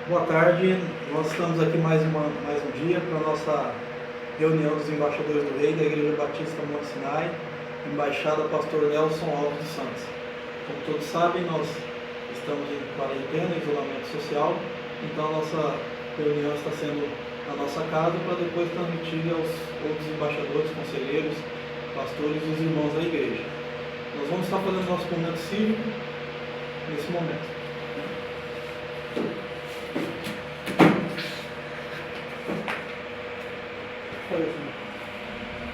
Boa tarde, nós estamos aqui mais um dia para a nossa reunião dos embaixadores do Rei da Igreja Batista Monte Sinai, Embaixada Pastor Nelson Alves dos Santos. Como todos sabem, nós estamos em quarentena, isolamento social, então a nossa reunião está sendo na nossa casa para depois transmitir aos outros embaixadores, conselheiros, pastores e os irmãos da igreja. Nós vamos estar fazendo nosso momento cívico nesse momento.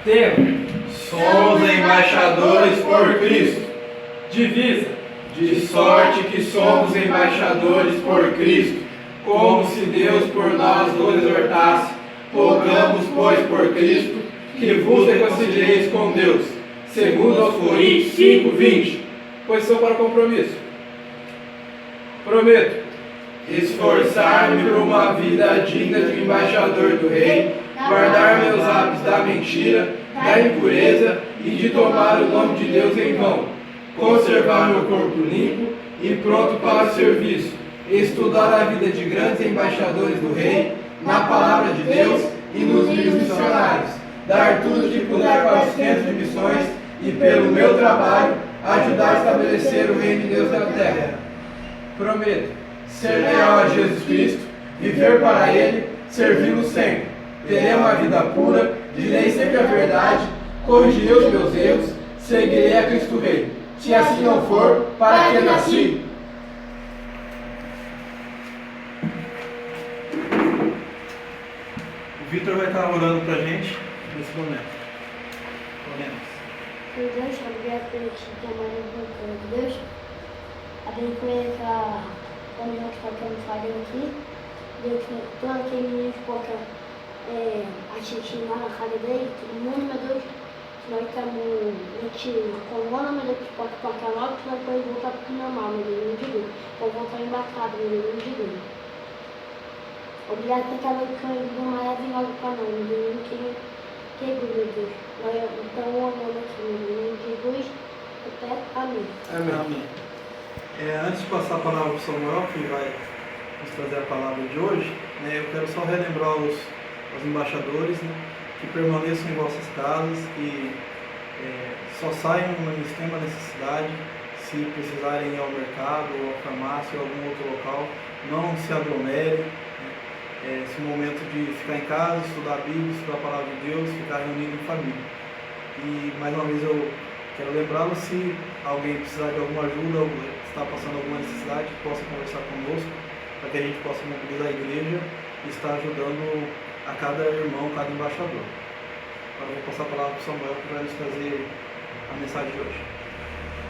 Tema: Somos embaixadores por Cristo. divisa, De sorte que somos embaixadores por Cristo, como se Deus por nós nos exortasse. Rogamos, pois, por Cristo, que vos reconcilieis com Deus. Segundo aos Coríntios 5:20. posição para o compromisso. Prometo Esforçar-me por uma vida digna de embaixador do Rei, guardar meus hábitos da mentira, da impureza e de tomar o nome de Deus em vão, conservar meu corpo limpo e pronto para o serviço, estudar a vida de grandes embaixadores do Rei, na palavra de Deus e nos livros missionários, dar tudo que puder para os centros de missões e, pelo meu trabalho, ajudar a estabelecer o reino de Deus na terra. prometo Ser leal a Jesus Cristo, viver para Ele, servi-lo sempre. Terei uma vida pura, direi sempre a verdade, corrigirei os meus erros, seguirei a Cristo Rei. Se assim não for, para que nasci? O Vitor vai estar orando para a gente nesse momento. Oremos. Deus, obrigado por te chamar de Deus. Abençoe essa reunião que estamos fazendo aqui. Deus, todo aquele menino que possa assistir lá na casa dele, todo mundo, meu Deus. Nós estamos nesse corona, meu Deus, que possa passar logo, que nós podemos voltar para o normal, meu Deus, de Deus. Ou voltar embaixado, meu Deus, de Deus. Obrigado por estar noite maravilhosa para nós, meu Deus, que meu Deus. Nós estamos orando aqui, meu Deus, de Jesus, até amém. Amém. Antes de passar a palavra para o Samuel, que vai nos trazer a palavra de hoje, eu quero só relembrar aos embaixadores, que permaneçam em vossas casas, que só saiam em extrema necessidade, se precisarem ir ao mercado, ou à farmácia, ou a algum outro local, não se aglomerem. Esse momento de ficar em casa, estudar a Bíblia, estudar a palavra de Deus, ficar reunido em família. E mais uma vez eu quero lembrá-los, se alguém precisar de alguma ajuda ou está passando alguma necessidade, que possa conversar conosco, para que a gente possa mobilizar a igreja e estar ajudando a cada irmão, cada embaixador. Agora eu vou passar a palavra para o Samuel, que vai nos trazer a mensagem de hoje.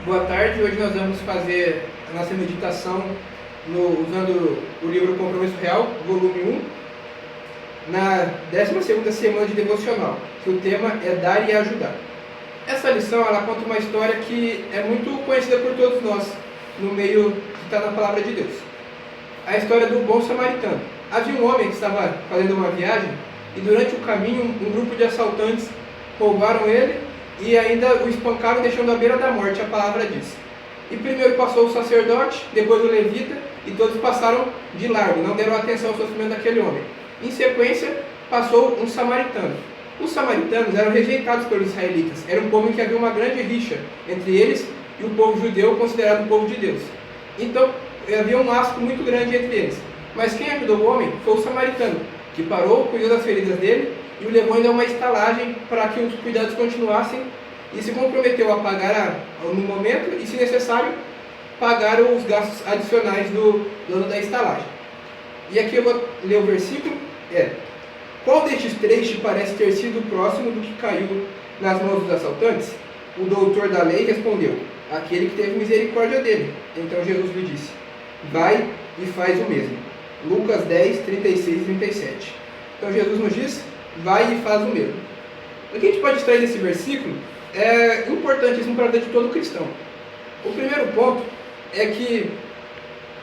Boa tarde, hoje nós vamos fazer a nossa meditação usando o livro Compromisso Real, volume 1, na 12ª semana de devocional, que o tema é Dar e Ajudar. Essa lição ela conta uma história que é muito conhecida por todos nós, no meio que está na palavra de Deus. A história do bom samaritano. Havia um homem que estava fazendo uma viagem e durante o caminho um grupo de assaltantes roubaram ele e ainda o espancaram, deixando à beira da morte, a palavra diz. E primeiro passou o sacerdote, depois o levita, e todos passaram de largo, não deram atenção ao sofrimento daquele homem. Em sequência, passou um samaritano. Os samaritanos eram rejeitados pelos israelitas. Era um povo em que havia uma grande rixa entre eles e o povo judeu, considerado o povo de Deus. Então, havia um laço muito grande entre eles. Mas quem ajudou o homem foi o samaritano, que parou, cuidou das feridas dele e o levou ainda a uma estalagem para que os cuidados continuassem e se comprometeu a pagar no momento e, se necessário, pagar os gastos adicionais do dono da estalagem. E aqui eu vou ler o versículo. Qual destes três te parece ter sido próximo do que caiu nas mãos dos assaltantes? O doutor da lei respondeu: aquele que teve misericórdia dele. Então Jesus lhe disse: vai e faz o mesmo. Lucas 10, 36 e 37. Então Jesus nos diz: vai e faz o mesmo. O que a gente pode extrair desse versículo é importantíssimo para a vida de todo cristão. O primeiro ponto é que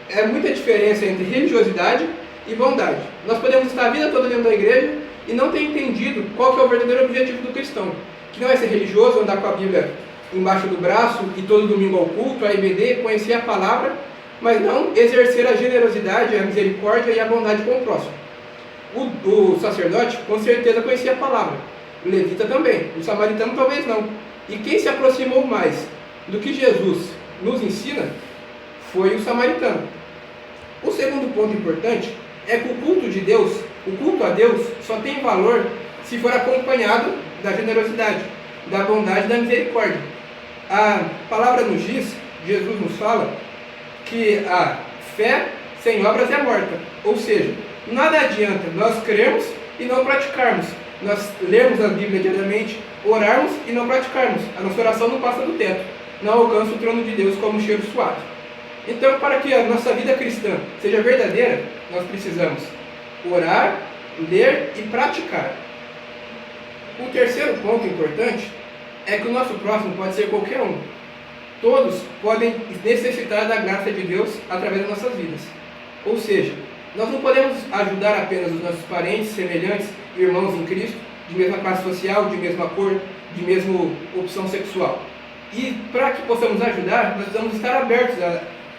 é muita diferença entre religiosidade e bondade. Nós podemos estar a vida toda dentro da igreja e não ter entendido qual que é o verdadeiro objetivo do cristão, que não é ser religioso, andar com a Bíblia embaixo do braço e todo domingo ao culto, a EBD, conhecer a palavra, mas não exercer a generosidade, a misericórdia e a bondade com o próximo. O sacerdote com certeza conhecia a palavra, o levita também, o samaritano talvez não. E quem se aproximou mais do que Jesus nos ensina foi o samaritano. O segundo ponto importante é que o culto de Deus, o culto a Deus, só tem valor se for acompanhado da generosidade, da bondade e da misericórdia. A palavra nos diz, Jesus nos fala, que a fé sem obras é morta. Ou seja, nada adianta nós crermos e não praticarmos. Nós lermos a Bíblia diariamente, orarmos e não praticarmos. A nossa oração não passa do teto, não alcança o trono de Deus como um cheiro suave. Então, para que a nossa vida cristã seja verdadeira, nós precisamos orar, ler e praticar. O terceiro ponto importante é que o nosso próximo pode ser qualquer um. Todos podem necessitar da graça de Deus através das nossas vidas. Ou seja, nós não podemos ajudar apenas os nossos parentes, semelhantes, irmãos em Cristo, de mesma classe social, de mesma cor, de mesma opção sexual. E para que possamos ajudar, nós precisamos estar abertos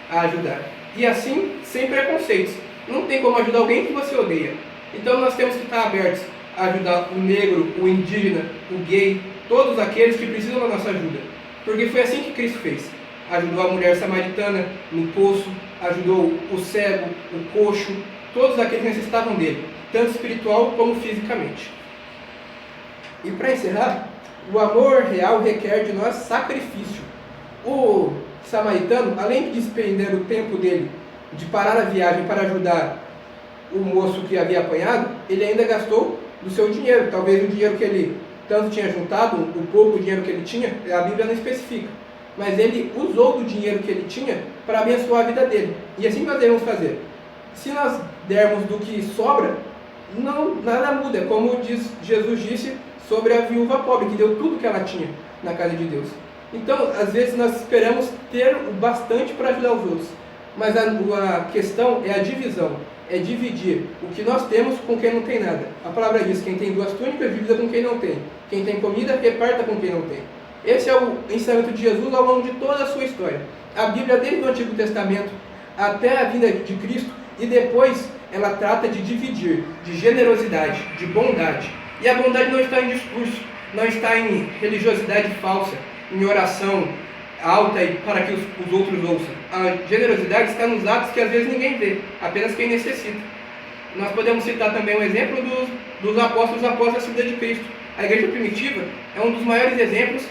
a ajudar. E assim, sem preconceitos. Não tem como ajudar alguém que você odeia. Então nós temos que estar abertos a ajudar o negro, o indígena, o gay, todos aqueles que precisam da nossa ajuda. Porque foi assim que Cristo fez. Ajudou a mulher samaritana no poço, ajudou o cego, o coxo, todos aqueles que necessitavam dele, tanto espiritual como fisicamente. E para encerrar, o amor real requer de nós sacrifício. O samaritano, além de despender o tempo dele de parar a viagem para ajudar o moço que havia apanhado, ele ainda gastou do seu dinheiro, talvez o dinheiro que ele tanto tinha juntado, o pouco dinheiro que ele tinha, a Bíblia não especifica, mas ele usou do dinheiro que ele tinha para abençoar a vida dele. E assim nós devemos fazer. Se nós dermos do que sobra, nada muda, como Jesus disse sobre a viúva pobre, que deu tudo que ela tinha na casa de Deus. Então, às vezes nós esperamos ter o bastante para ajudar os outros, mas a questão é a divisão, é dividir o que nós temos com quem não tem nada. A palavra diz: quem tem 2 túnicas, divida com quem não tem. Quem tem comida, reparta com quem não tem. Esse é o ensinamento de Jesus ao longo de toda a sua história. A Bíblia, desde o Antigo Testamento até a vinda de Cristo, e depois ela trata de dividir, de generosidade, de bondade. E a bondade não está em discurso, não está em religiosidade falsa, em oração alta e para que os outros ouçam. A generosidade está nos atos que às vezes ninguém vê, apenas quem necessita. Nós podemos citar também um exemplo dos apóstolos após a subida de Cristo. A igreja primitiva é um dos maiores exemplos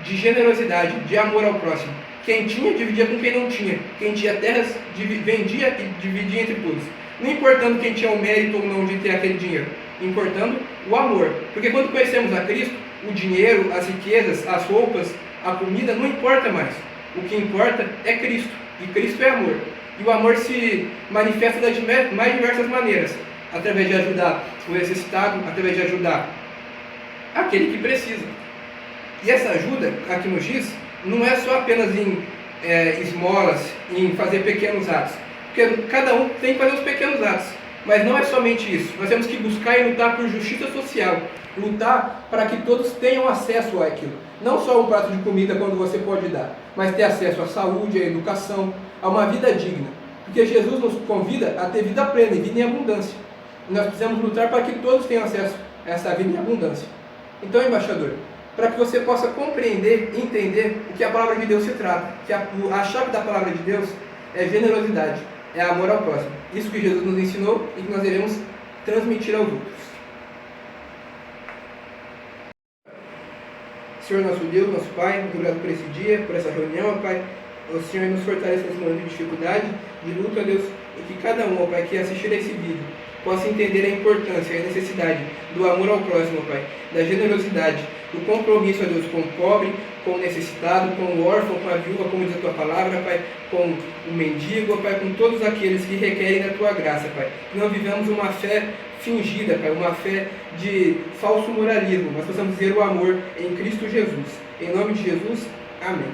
de generosidade, de amor ao próximo. Quem tinha, dividia com quem não tinha. Quem tinha terras, vendia e dividia entre todos. Não importando quem tinha o mérito ou não de ter aquele dinheiro, importando o amor. Porque quando conhecemos a Cristo, o dinheiro, as riquezas, as roupas, a comida não importa mais. O que importa é Cristo. E Cristo é amor. E o amor se manifesta das mais diversas maneiras. Através de ajudar o necessitado, através de ajudar aquele que precisa. E essa ajuda, aqui nos diz, não é só apenas em esmolas, em fazer pequenos atos. Porque cada um tem que fazer os pequenos atos. Mas não é somente isso. Nós temos que buscar e lutar por justiça social. Lutar para que todos tenham acesso àquilo. Não só um prato de comida quando você pode dar, mas ter acesso à saúde, à educação, a uma vida digna. Porque Jesus nos convida a ter vida plena e vida em abundância. E nós precisamos lutar para que todos tenham acesso a essa vida em abundância. Então, embaixador, para que você possa compreender e entender o que a palavra de Deus se trata, que a chave da palavra de Deus é generosidade, é amor ao próximo. Isso que Jesus nos ensinou e que nós devemos transmitir aos outros. Senhor nosso Deus, nosso Pai, muito obrigado por esse dia, por essa reunião, ó Pai. O Senhor nos fortaleça nesse momento de dificuldade, de luta, ó Deus, e que cada um, ó Pai, que assistir a esse vídeo, possa entender a importância e a necessidade do amor ao próximo, ó Pai, da generosidade, do compromisso, ó Deus, com o pobre, com o necessitado, com o órfão, com a viúva, como diz a Tua palavra, Pai, com o mendigo, ó Pai, com todos aqueles que requerem da Tua graça, Pai. Que não vivamos uma fé fingida, Pai, uma fé de falso moralismo, mas possamos dizer o amor em Cristo Jesus. Em nome de Jesus, amém.